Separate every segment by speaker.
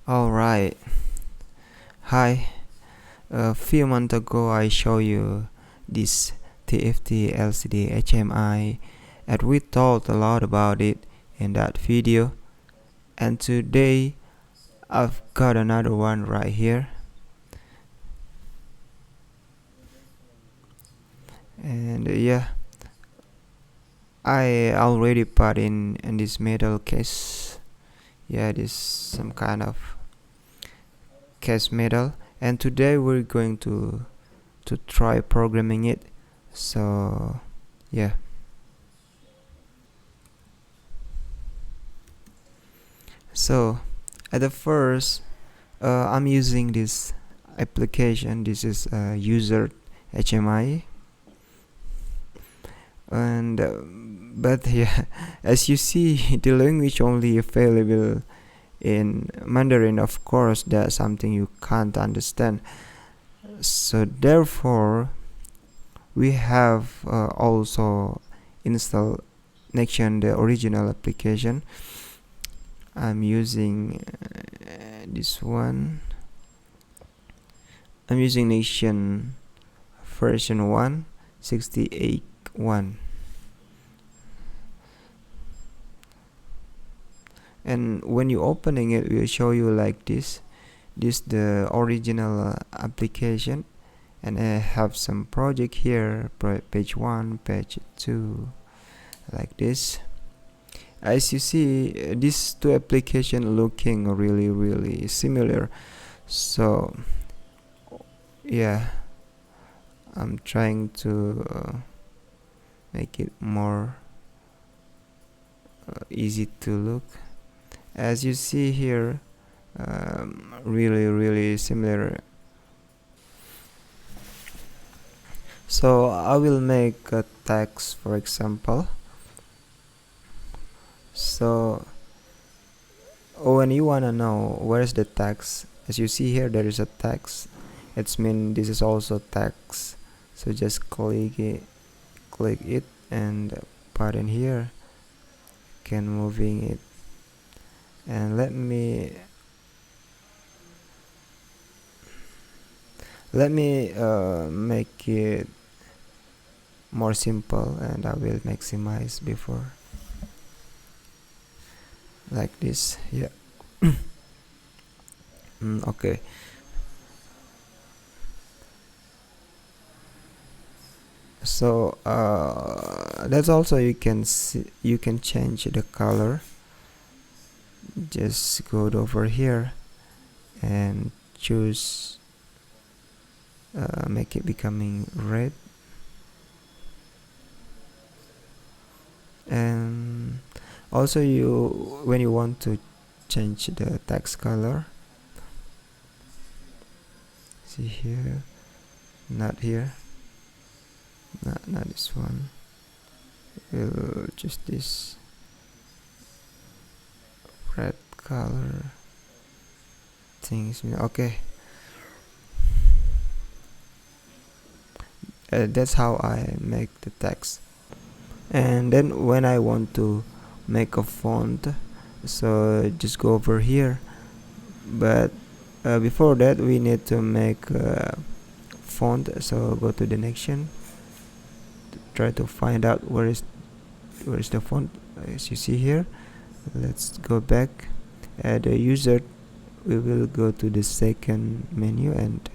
Speaker 1: Alright, hi. A few months ago I showed you this TFT LCD HMI and we talked a lot about it in that video, and today I've got another one right here, and yeah, I already put in this metal case. Yeah, this some kind of case metal, and today we're going to try programming it. So yeah, so at the first I'm using this application. This is USART HMI, and but yeah, as you see, the language only available in Mandarin. Of course, that's something you can't understand. So therefore, we have also installed Nexion, the original application. I'm using this one. I'm using Nexion version 1.68.1, and when you opening it, will show you like this. This the original application, and I have some project here, page 1, page 2, like this. As you see, these two applications looking really similar. So yeah, I'm trying to make it more easy to look. As you see here, really similar. So I will make a text, for example. So when you wanna know where is the text, as you see here, there is a text. It's mean this is also text. So just click it and put in here. Can moving it, and let me make it more simple, and I will maximize before, like this. Yeah. Okay. So that's also, you can see, you can change the color. Just go over here and choose make it becoming red, and also when you want to change the text color, see here, not here, not this one, we'll choose this red color things. Okay, that's how I make the text. And then when I want to make a font, so just go over here, but before that we need to make a font. So go to the Nexion, try to find out where is the font. As you see here, let's go back at the user. We will go to the second menu and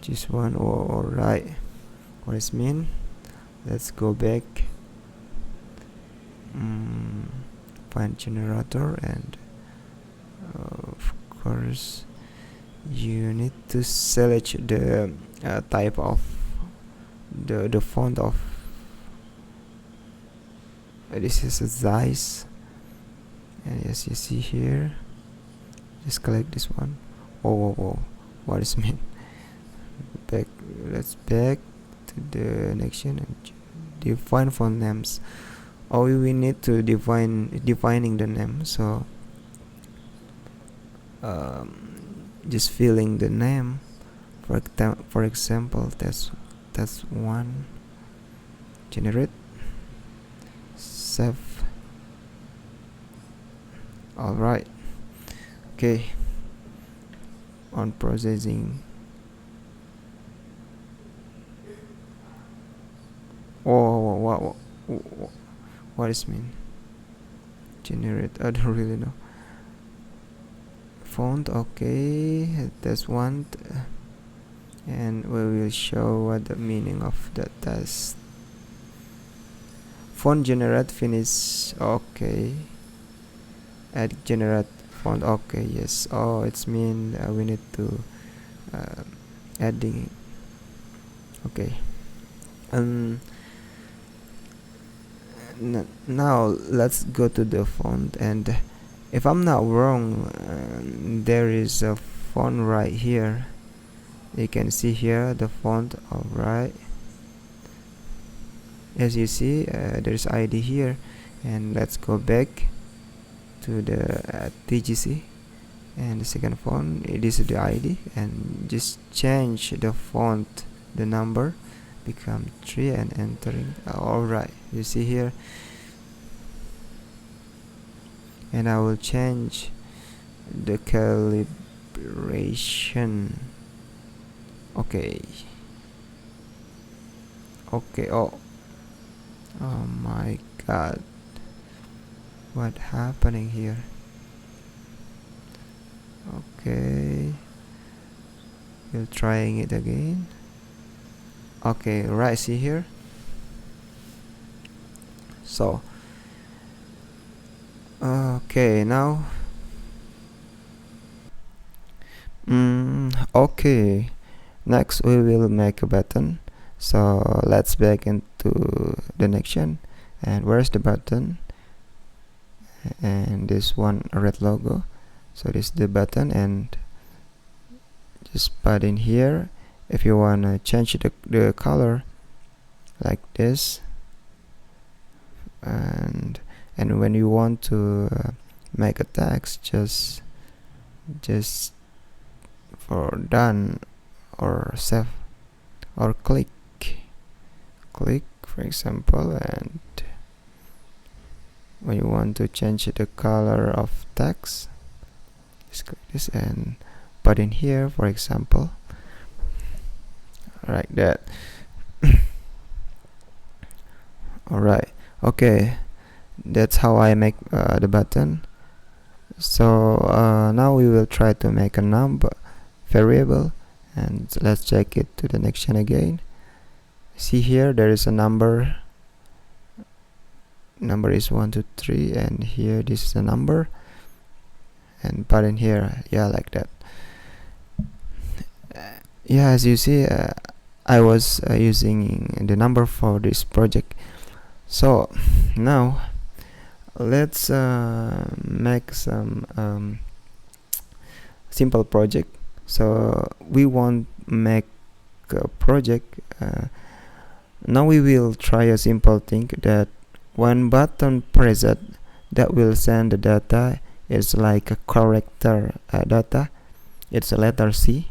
Speaker 1: choose one, or right, what is mean. Let's go back, find generator, and of course you need to select the type of the font of this is a size, and as you see here, just click this one. Whoa, what is mean? Let's back to the Nexion and define font names. We need to defining the name. So just filling the name. For example, that's one. Generate, save. Alright, okay. on processing. Oh, what is mean? Generate, I don't really know. Font, okay, that's one, and we will show what the meaning of that test. Font generate finish, okay. Add generate font, okay, yes. Oh, it's mean we need to adding, okay. Now let's go to the font, and if I'm not wrong, there is a font right here. You can see here the font. Alright, as you see, there's ID here, and let's go back to the TJC, and the second font, it is the ID, and just change the font, the number become 3 and entering. Alright, you see here, and I will change the calibration. Okay, oh my god, what happening here? Okay, we're trying it again. Okay, right, see here. So okay, now okay, next we will make a button. So let's back into the action, and where's the button? And this one red logo. So this is the button, and just put in here. If you want to change the color like this, and when you want to make a text, just for done or save or click for example, and when you want to change the color of text, just click this and put in here, for example, like that. Alright, okay, that's how I make the button. So now we will try to make a number variable, and let's check it to the next one again. See here, there is a number is 1 2 3, and here this is a number, and put in here, yeah, like that. Yeah, as you see, I was using the number for this project. So now let's make some simple project. So we want make a project. Now we will try a simple thing that when button pressed, that will send the data. It's like a character data. It's a letter C,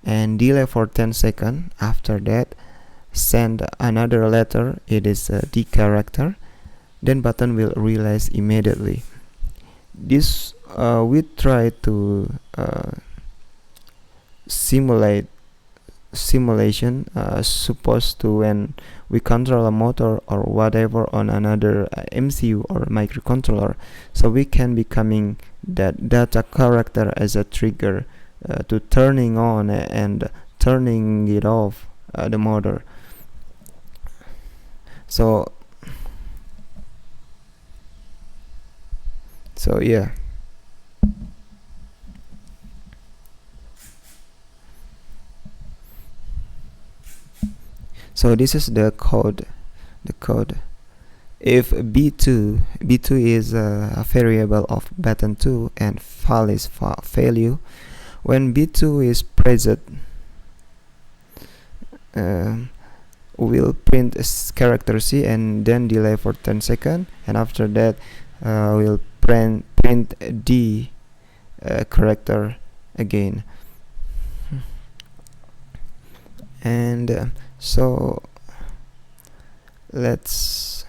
Speaker 1: and delay for 10 seconds. After that, send another letter. It is a D character. Then button will realize immediately. This we try to simulation supposed to when we control a motor or whatever on another MCU or microcontroller, so we can becoming that data character as a trigger to turning on and turning it off the motor. So yeah, so this is the code. If b2 is a variable of button 2 and file is value, when b2 is pressed, we'll print character C and then delay for 10 seconds, and after that we'll print D character again. And so let's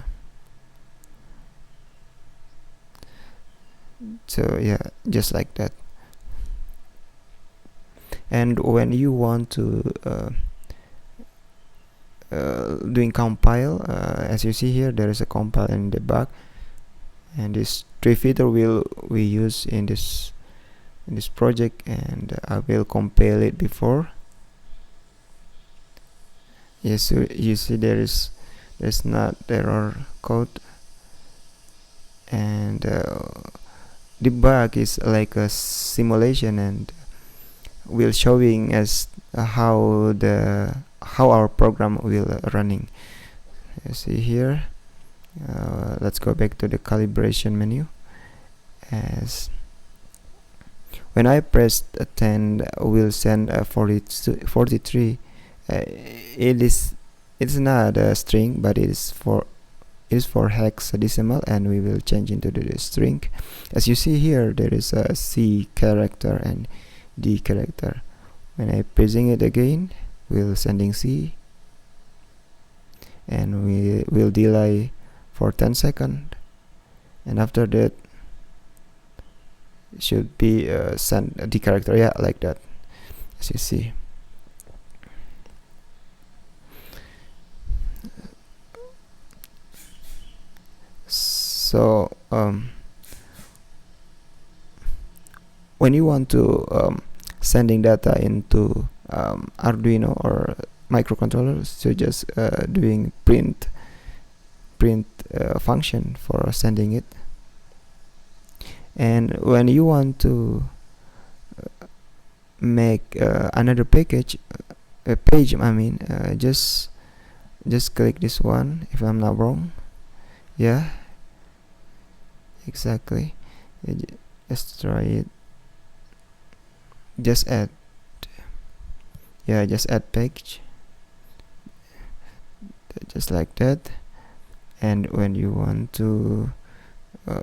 Speaker 1: yeah, just like that. And when you want to doing compile, as you see here, there is a compile and debug, and this three feature will we use in this project, and I will compile it before. Yes, so you see there's not error code, and debug is like a simulation and will showing us how our program will running. You see here, let's go back to the calibration menu. As when I press 10, will send 43. It's not a string, but it is for hexadecimal, and we will change into the string. As you see here, there is a C character and D character. When I pressing it again, we'll sending C, and we will delay for 10 seconds, and after that should be send D character, yeah, like that, as you see. So when you want to sending data into Arduino or microcontroller, so just doing print function for sending it. And when you want to make another page, I mean, just click this one, if I'm not wrong. Yeah, exactly. Let's try it. Just add, yeah, just add page, just like that. And when you want to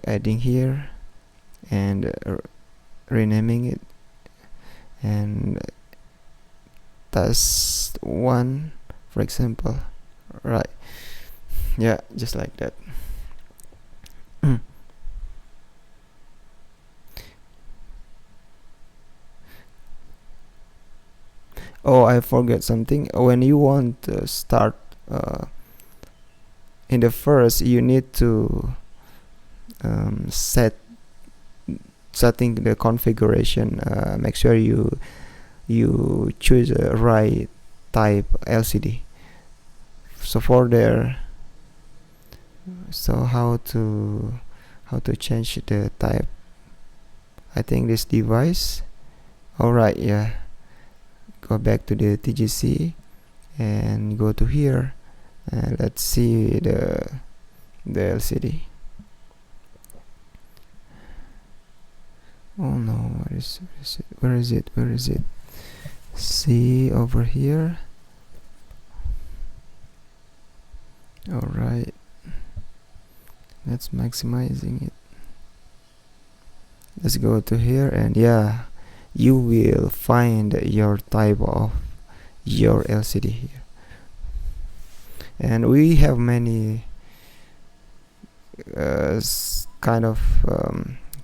Speaker 1: adding here and renaming it, and test 1, for example, right? Yeah, just like that. Oh, I forgot something. When you want to start in the first, you need to setting the configuration. Make sure you choose the right type LCD. So for there, so how to change the type? I think this device. Alright, yeah. Go back to the TJC and go to here, and let's see the LCD. Oh no, where is it? See over here. Alright, let's maximizing it. Let's go to here, and yeah, you will find your type of your LCD here. And we have many kind of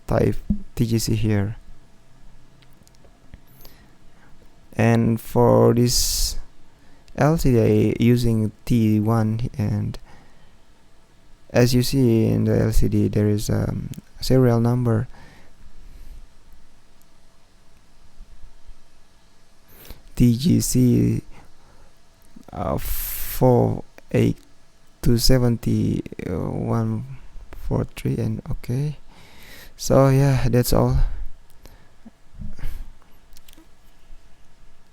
Speaker 1: type TJC here. And for this LCD using T1, and as you see in the LCD, there is a serial number. TJC 4827143, and okay. So yeah, that's all.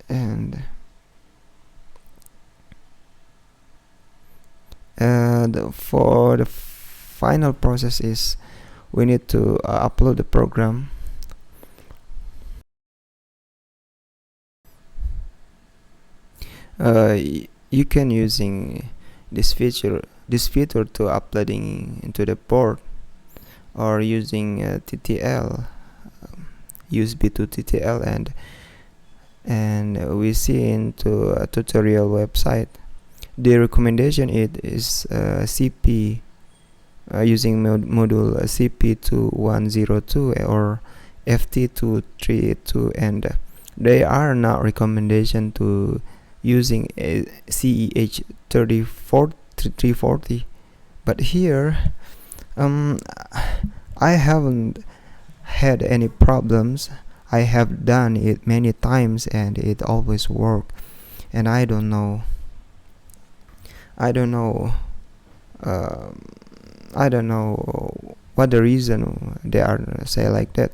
Speaker 1: And for the final process is we need to upload the program. You can using this feature to uploading into the port, or using TTL, USB to TTL, and we see into a tutorial website. The recommendation is CP, using module CP2102 or FT232, and they are not recommendation to using a CEH 340, but here I haven't had any problems. I have done it many times and it always works. And I don't know um, I don't know what the reason they are say like that,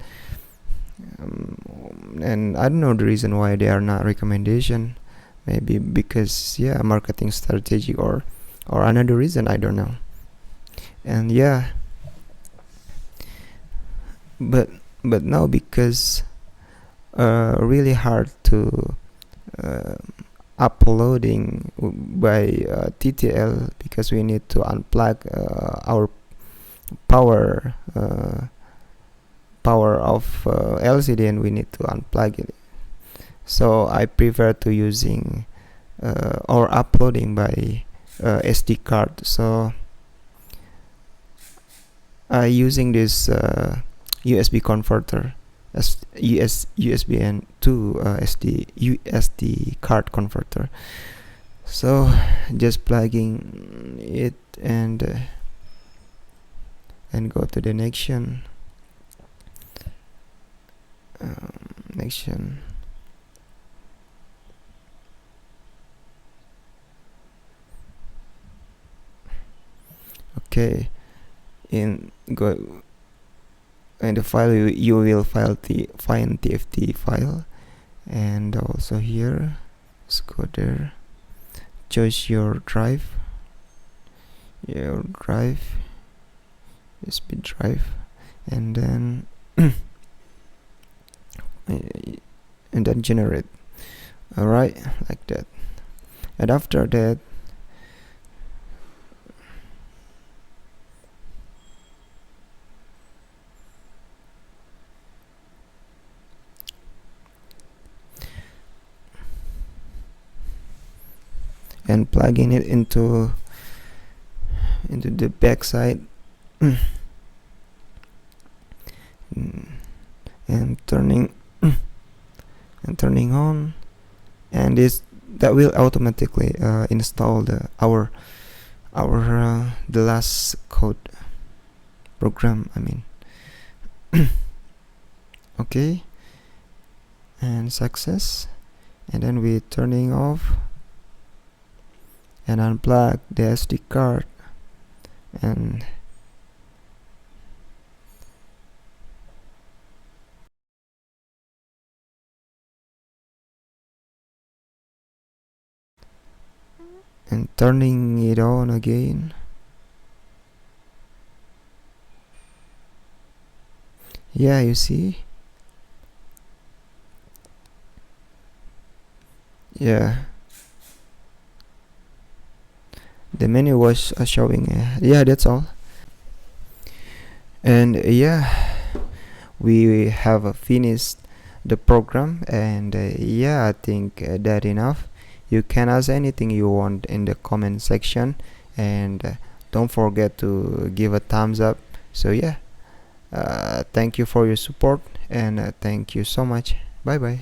Speaker 1: and I don't know the reason why they are not recommendation. Maybe because marketing strategy, or another reason, I don't know. And but now, because really hard to uh, uploading by TTL, because we need to unplug our power of LCD, and we need to unplug it. So I prefer to using or uploading by SD card. So I using this USB converter, USB and to SD card converter. So just plugging it and go to the connection. Okay, in the file, you will find TFT file, and also here, let's go there, choose your drive, USB drive, and then generate. Alright, like that. And after that, and plugging it into the backside, and turning on, and that will automatically install the last code program, I mean. Okay, and success. And then we turning off and unplug the SD card, and turning it on again. Yeah, you see. Yeah, the menu was showing. Yeah, that's all. And we have finished the program, and I think that enough. You can ask anything you want in the comment section, and don't forget to give a thumbs up. So thank you for your support, and thank you so much. Bye bye.